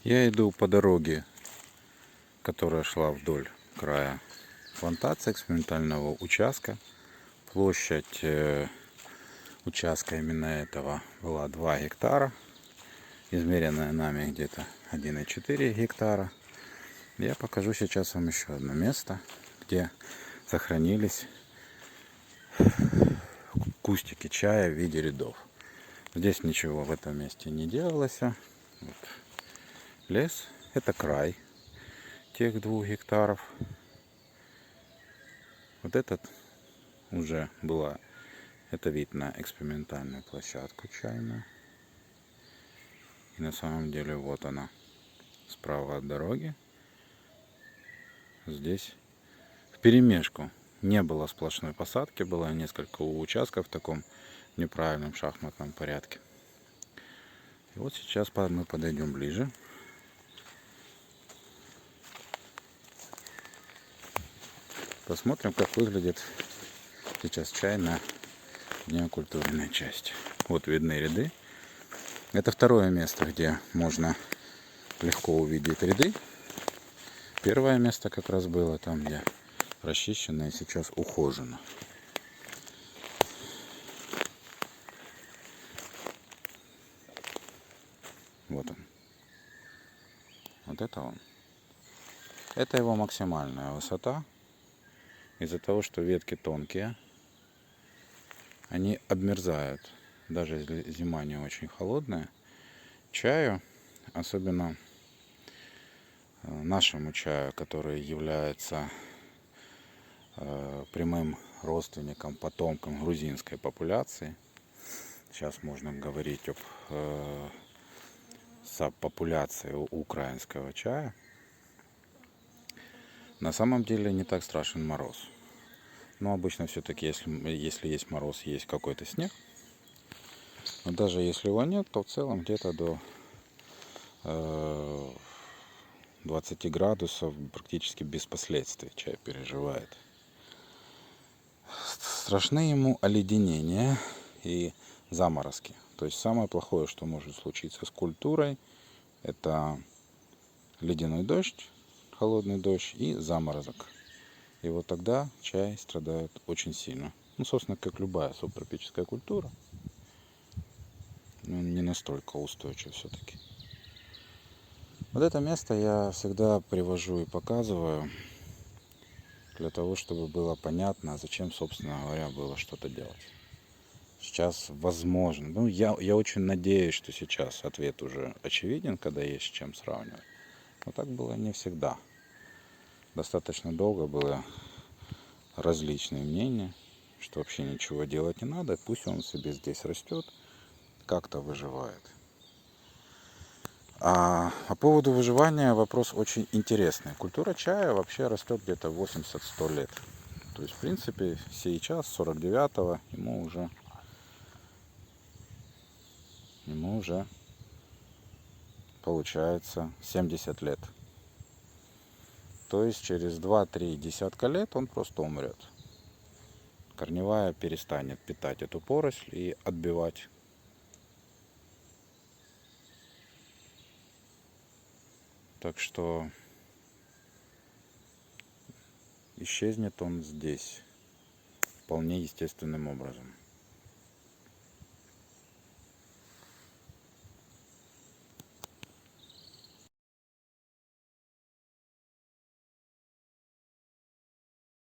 Я иду по дороге, которая шла вдоль края плантации экспериментального участка. Площадь участка именно этого была 2 гектара, измеренная нами где-то 1,4 гектара. Я покажу сейчас вам еще одно место, где сохранились кустики чая в виде рядов. Здесь ничего в этом месте не делалось. Вот. Лес — это край тех 2 гектаров. Вот этот уже была, это вид на экспериментальную площадку чайную. И на самом деле вот она, справа от дороги. Здесь вперемешку. Не было сплошной посадки, было несколько участков в таком неправильном шахматном порядке. И вот сейчас мы подойдем ближе. Посмотрим, как выглядит сейчас чайная неокультуренная часть. Вот видны ряды. Это второе место, где можно легко увидеть ряды. Первое место как раз было там, где расчищено и сейчас ухожено. Вот он. Вот это он. Это его максимальная высота. Из-за того, что ветки тонкие, они обмерзают. Даже если зима не очень холодная. Чаю, особенно нашему чаю, который является прямым родственником, потомком грузинской популяции. Сейчас можно говорить об сабпопуляции украинского чая. На самом деле не так страшен мороз. Но обычно все-таки, если есть мороз, есть какой-то снег. Но даже если его нет, то в целом где-то до 20 градусов практически без последствий чай переживает. Страшны ему оледенения и заморозки. То есть самое плохое, что может случиться с культурой, это ледяной дождь, холодный дождь и заморозок. И вот тогда чай страдает очень сильно. Ну, собственно, как любая субтропическая культура. Но не настолько устойчив все-таки. Вот это место я всегда привожу и показываю, для того, чтобы было понятно, зачем, собственно говоря, было что-то делать. Сейчас возможно, ну я очень надеюсь, что сейчас ответ уже очевиден, когда есть с чем сравнивать. Но так было не всегда. Достаточно долго было различные мнения, что вообще ничего делать не надо, пусть он себе здесь растет, как-то выживает. А по поводу выживания вопрос очень интересный. Культура чая вообще растет где-то 80-100 лет. То есть, в принципе, сейчас, 49-го, ему уже получается 70 лет. То есть через 2-3 десятка лет он просто умрет. Корневая перестанет питать эту поросль и отбивать. Так что исчезнет он здесь вполне естественным образом.